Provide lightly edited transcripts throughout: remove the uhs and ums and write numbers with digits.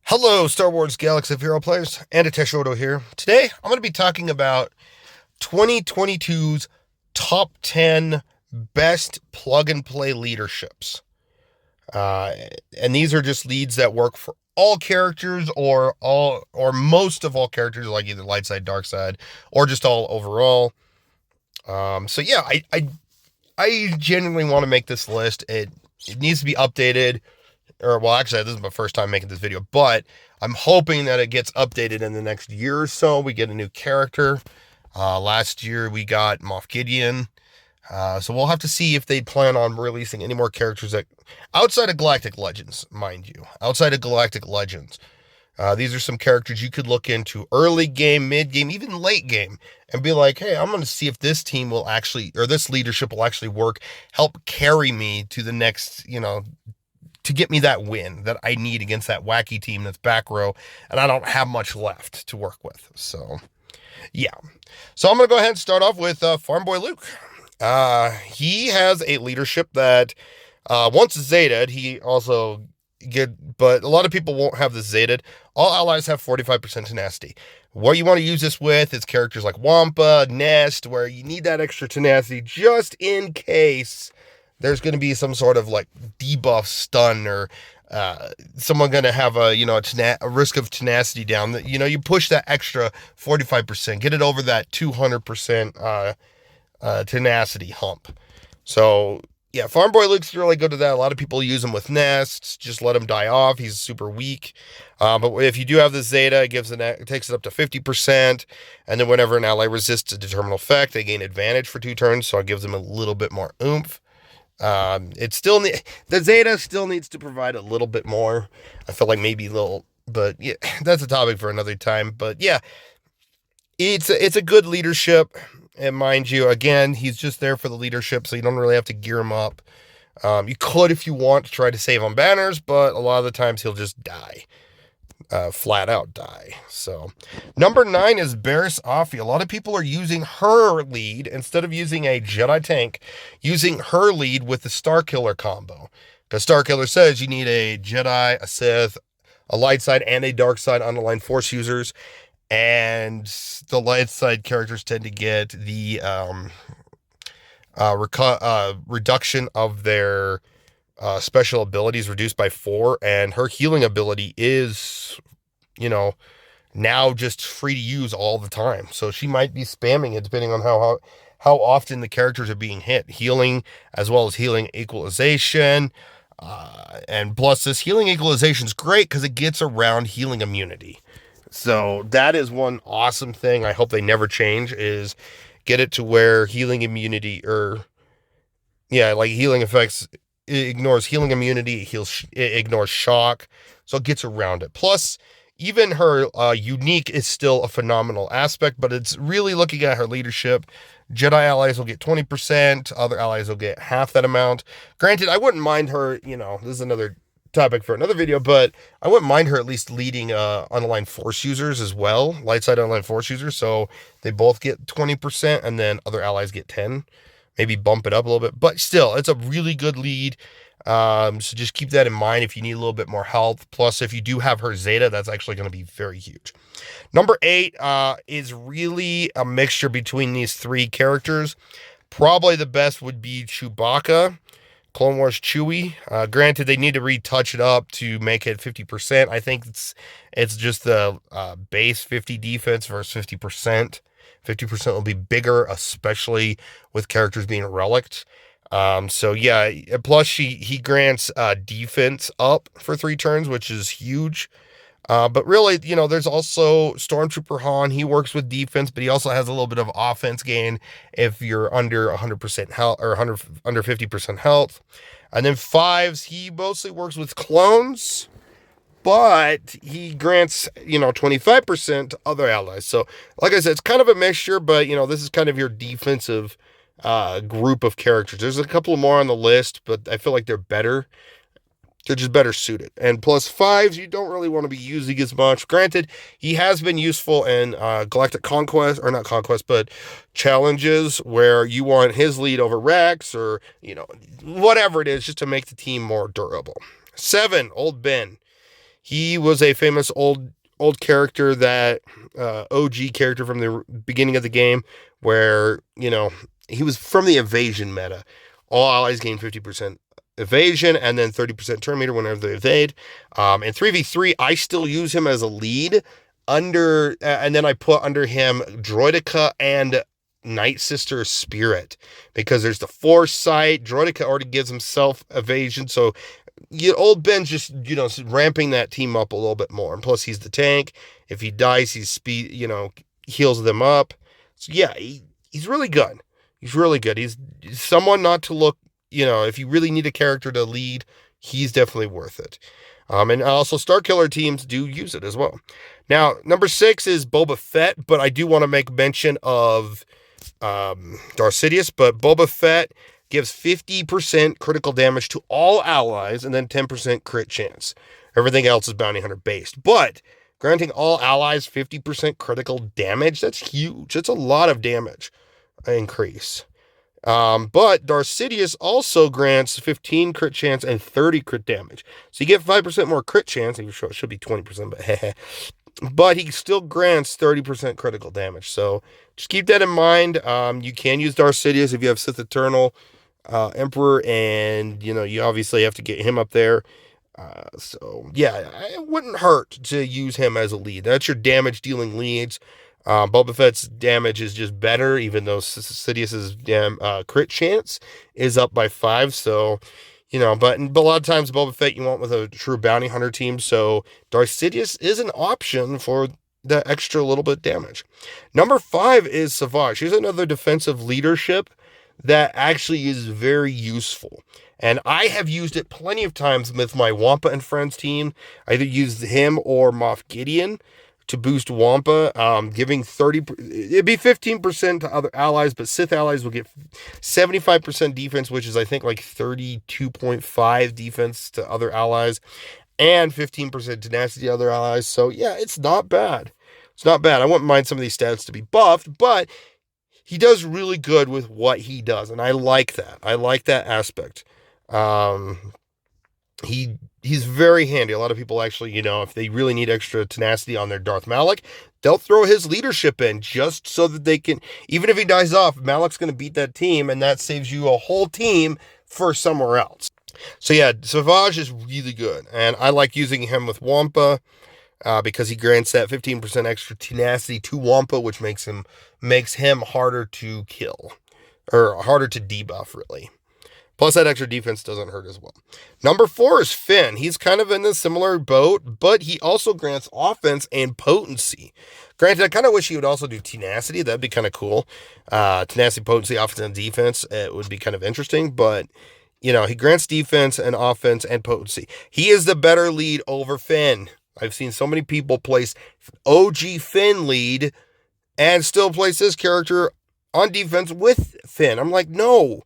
Hello, Star Wars Galaxy of Hero players, and Teshodo here. Today, I'm going to be talking about 2022's top 10 best plug-and-play leaderships. Uh, and these are just leads that work for all characters or most of all characters, like either light side, dark side, or just all overall. So yeah, I genuinely want to make this list. It needs to be updated. Or, well, actually, this is my first time making this video, but I'm hoping that it gets updated in the next year or so. We get a new character. Last year, we got Moff Gideon. So we'll have to see if they plan on releasing any more characters that, outside of Galactic Legends, mind you. Outside of Galactic Legends. These are some characters you could look into early game, mid game, even late game, and be like, hey, I'm going to see if this team will actually, or this leadership will actually work, help carry me to the next, to get me that win that I need against that wacky team that's back row, and I don't have much left to work with. So, yeah. So I'm going to go ahead and start off with Farm Boy Luke. He has a leadership that, once Zetaed, he also but a lot of people won't have this Zetaed. All allies have 45% tenacity. What you want to use this with is characters like Wampa, Nest, where you need that extra tenacity just in case there's going to be some sort of like debuff stun or someone going to have a risk of tenacity down. That you push that extra 45%, get it over that 200% tenacity hump. So yeah, Farm Boy Luke's really good at that. A lot of people use him with nests. Just let him die off. He's super weak. But if you do have the Zeta, it takes it up to 50%. And then whenever an ally resists a determined effect, they gain advantage for 2 turns. So it gives them a little bit more oomph. The Zeta still needs to provide a little bit more. I feel like maybe but yeah, that's a topic for another time. But yeah, it's a good leadership. And mind you, again, he's just there for the leadership, so you don't really have to gear him up. You could, if you want, to try to save on banners, but a lot of the times he'll just die. Flat out die. So, number 9 is Barriss Offee. A lot of people are using her lead instead of using a Jedi tank, using her lead with the Starkiller combo. Because Starkiller says you need a Jedi, a Sith, a light side, and a dark side unaligned Force users. And the light side characters tend to get the reduction of their special abilities reduced by 4, and her healing ability is, now just free to use all the time. So she might be spamming it depending on how often the characters are being hit. Healing as well as healing equalization. And plus this healing equalization is great because it gets around healing immunity. So that is one awesome thing I hope they never change, is get it to where healing immunity, like healing effects, it ignores healing immunity, it ignores shock, so it gets around it. Plus, even her unique is still a phenomenal aspect, but it's really looking at her leadership. Jedi allies will get 20%, other allies will get half that amount. Granted, I wouldn't mind her, this is another topic for another video, but I wouldn't mind her at least leading unaligned Force users as well, light side unaligned Force users, so they both get 20% and then other allies get 10. Maybe bump it up a little bit, but still, it's a really good lead. So just keep that in mind if you need a little bit more health. Plus, if you do have her Zeta, that's actually going to be very huge. Number 8 is really a mixture between these 3 characters. Probably the best would be Chewbacca, Clone Wars Chewie. Granted, they need to retouch it up to make it 50%. I think it's just the base 50 defense versus 50%. 50% will be bigger, especially with characters being relicked. So yeah, plus he grants defense up for 3 turns, which is huge. But really, there's also Stormtrooper Han. He works with defense, but he also has a little bit of offense gain if you're under 100% health or under 50% health. And then 5s, he mostly works with clones, but he grants, 25% to other allies. So, like I said, it's kind of a mixture, but, this is kind of your defensive group of characters. There's a couple more on the list, but I feel like they're better. They're just better suited. And plus 5s, you don't really want to be using as much. Granted, he has been useful in Galactic Conquest, or not Conquest, but challenges where you want his lead over Rex, or, whatever it is, just to make the team more durable. 7, Old Ben. He was a famous old character that OG character from the beginning of the game, where he was from the evasion meta. All allies gain 50% evasion and then 30% turn meter whenever they evade. In 3v3, I still use him as a lead and then I put under him Droideka and Night Sister Spirit, because there's the foresight. Droideka already gives himself evasion, so old Ben's just ramping that team up a little bit more. And plus, he's the tank. If he dies, he's speed. Heals them up. So yeah, he's really good. He's really good. He's someone not to look. If you really need a character to lead, he's definitely worth it. And also Starkiller teams do use it as well. Now, number 6 is Boba Fett, but I do want to make mention of Darth Sidious. But Boba Fett gives 50% critical damage to all allies and then 10% crit chance. Everything else is bounty hunter based. But granting all allies 50% critical damage, that's huge. That's a lot of damage increase. But Darth Sidious also grants 15 crit chance and 30 crit damage. So you get 5% more crit chance. I'm sure it should be 20%, but but he still grants 30% critical damage. So just keep that in mind. You can use Darth Sidious if you have Sith Eternal Emperor, and you obviously have to get him up there. So yeah, it wouldn't hurt to use him as a lead. That's your damage dealing leads. Boba Fett's damage is just better, even though Sidious's crit chance is up by 5. So, but a lot of times Boba Fett you want with a true bounty hunter team. So Darth Sidious is an option for the extra little bit damage. Number 5 is Savage. Here's another defensive leadership that actually is very useful. And I have used it plenty of times with my Wampa and Friends team. I either used him or Moff Gideon to boost Wampa, giving 30%, it'd be 15% to other allies, but Sith allies will get 75% defense, which is I think like 32.5 defense to other allies, and 15% tenacity to other allies. So yeah, it's not bad. It's not bad. I wouldn't mind some of these stats to be buffed, but he does really good with what he does, and I like that. I like that aspect. He's very handy. A lot of people actually, if they really need extra tenacity on their Darth Malak, they'll throw his leadership in just so that they can, even if he dies off, Malak's going to beat that team, and that saves you a whole team for somewhere else. So yeah, Savage is really good, and I like using him with Wampa because he grants that 15% extra tenacity to Wampa, which makes him harder to kill, or harder to debuff, really. Plus, that extra defense doesn't hurt as well. Number 4 is Finn. He's kind of in a similar boat, but he also grants offense and potency. Granted, I kind of wish he would also do tenacity. That'd be kind of cool. Tenacity, potency, offense, and defense. It would be kind of interesting, but, he grants defense and offense and potency. He is the better lead over Finn. I've seen so many people place OG Finn lead and still place this character on defense with Finn. I'm like, no,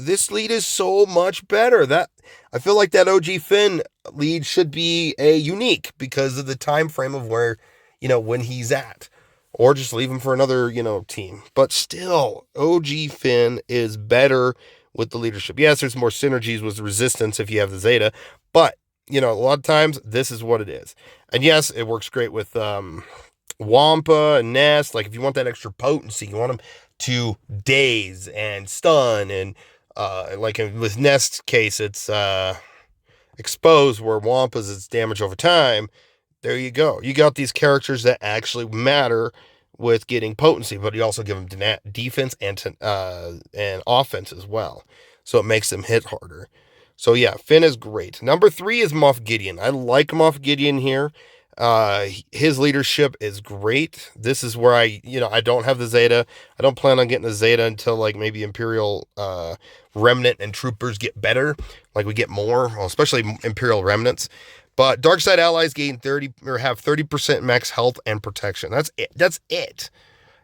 this lead is so much better. That I feel like that OG Finn lead should be a unique because of the time frame of where, when he's at, or just leave him for another, team. But still, OG Finn is better with the leadership. Yes, there's more synergies with resistance if you have the Zeta, but a lot of times this is what it is. And yes, it works great with Wampa and Nest. Like if you want that extra potency, you want them to daze and stun, and like with Nest's case, it's expose, where Wampa's it's damage over time. There you go. You got these characters that actually matter with getting potency, but you also give them defense and offense as well, so it makes them hit harder. So yeah, Finn is great. Number 3 is Moff Gideon. I like Moff Gideon here. His leadership is great. This is where I don't have the Zeta. I don't plan on getting the Zeta until like maybe Imperial Remnant and Troopers get better. Like we get more, well, especially Imperial Remnants. But dark side allies gain 30 or have 30% max health and protection. That's it.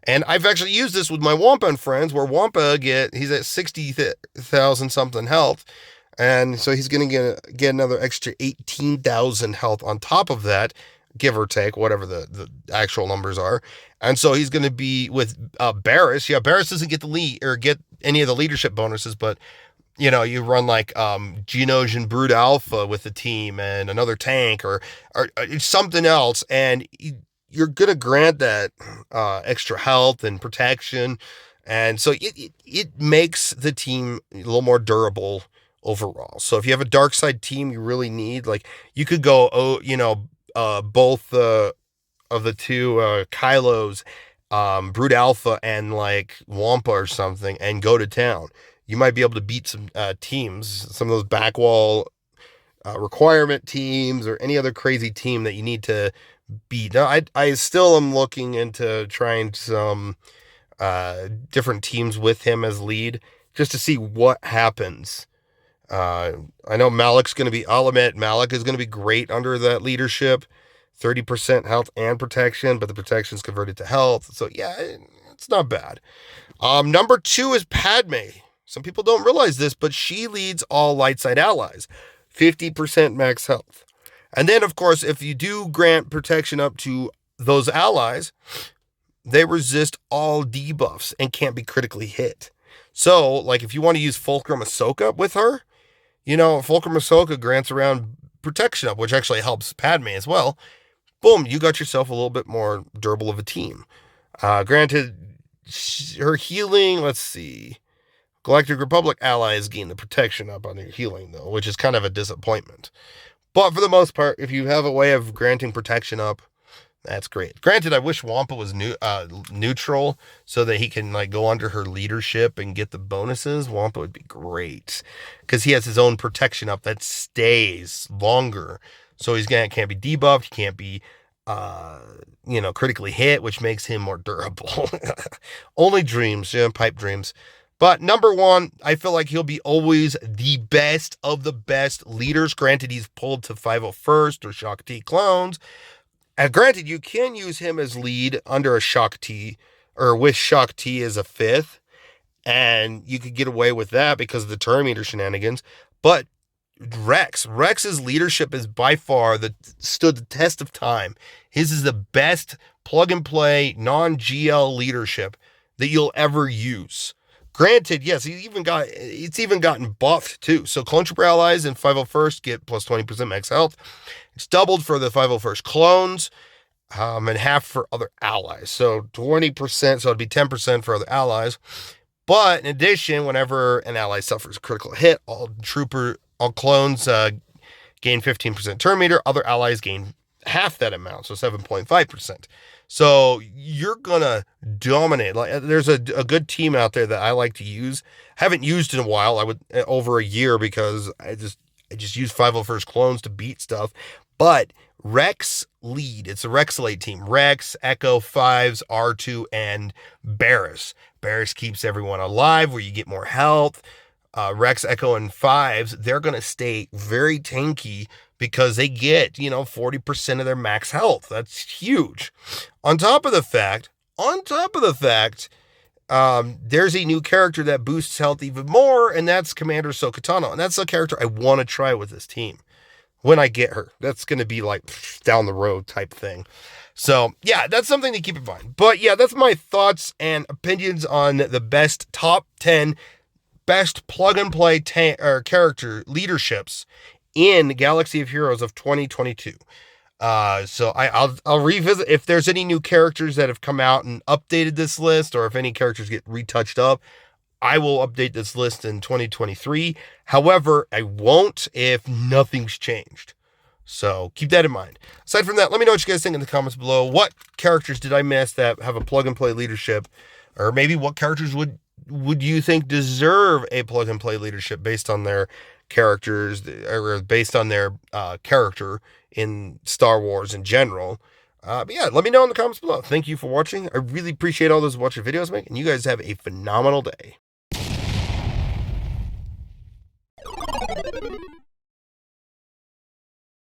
And I've actually used this with my Wampa and Friends, where Wampa he's at 60,000 something health. And so he's going to get another extra 18,000 health on top of that, give or take, whatever the actual numbers are. And so he's going to be with Barris. Yeah, Barris doesn't get the lead or get any of the leadership bonuses, but you run like Geonosian and Brood Alpha with the team and another tank or something else, and you're gonna grant that extra health and protection, and so it makes the team a little more durable overall. So if you have a dark side team, you really need, like, you could go both of the two Kylos, Brood Alpha and like Wampa or something, and go to town. You might be able to beat some teams, some of those backwall requirement teams, or any other crazy team that you need to beat. Now, I still am looking into trying some different teams with him as lead, just to see what happens. I know I'll admit Malik is going to be great under that leadership. 30% health and protection, but the protection is converted to health. So yeah, it's not bad. Number 2 is Padme. Some people don't realize this, but she leads all light side allies. 50% max health. And then, of course, if you do grant protection up to those allies, they resist all debuffs and can't be critically hit. So, like, if you want to use Fulcrum Ahsoka with her, Fulcrum Ahsoka grants around protection up, which actually helps Padme as well. Boom, you got yourself a little bit more durable of a team. Granted, her healing, let's see. Galactic Republic allies gain the protection up on your healing, though, which is kind of a disappointment. But for the most part, if you have a way of granting protection up, that's great. Granted, I wish Wampa was neutral so that he can like go under her leadership and get the bonuses. Wampa would be great because he has his own protection up that stays longer. So can't be debuffed. He can't be, critically hit, which makes him more durable. Only dreams, pipe dreams. But number 1, I feel like he'll be always the best of the best leaders. Granted, he's pulled to 501st or Shaak Ti clones. And granted, you can use him as lead under a Shaak Ti, or with Shaak Ti as a 5th. And you could get away with that because of the turn meter shenanigans. But Rex's leadership is by far stood the test of time. His is the best plug and play non-GL leadership that you'll ever use. Granted, yes, it's even gotten buffed too. So Clone Trooper allies in 501st get plus 20% max health. It's doubled for the 501st clones, and half for other allies. So 20%, so it'd be 10% for other allies. But in addition, whenever an ally suffers a critical hit, all clones gain 15% turn meter. Other allies gain half that amount, so 7.5%. So you're gonna dominate. Like, there's a good team out there that I like to use. Haven't used in a while. I would over a year, because I just use 501st clones to beat stuff. But Rex lead. It's a Rexalate team. Rex, Echo, 5s, R2, and Barriss. Barriss keeps everyone alive, where you get more health. Rex, Echo, and 5s, they're going to stay very tanky because they get, 40% of their max health. That's huge. On top of the fact, there's a new character that boosts health even more, and that's Commander Ahsoka Tano. And that's a character I want to try with this team when I get her. That's going to be like down the road type thing. So yeah, that's something to keep in mind. But yeah, that's my thoughts and opinions on the best top 10 best plug and play character leaderships in Galaxy of Heroes of 2022. So I'll revisit if there's any new characters that have come out and updated this list, or if any characters get retouched up. I will update this list in 2023. However, I won't if nothing's changed. So keep that in mind. Aside from that, let me know what you guys think in the comments below. What characters did I miss that have a plug and play leadership? Or maybe what characters would you think deserve a plug and play leadership based on their characters, or based on their character in Star Wars in general? But yeah, let me know in the comments below. Thank you for watching. I really appreciate all those watching videos, mate, and you guys have a phenomenal day.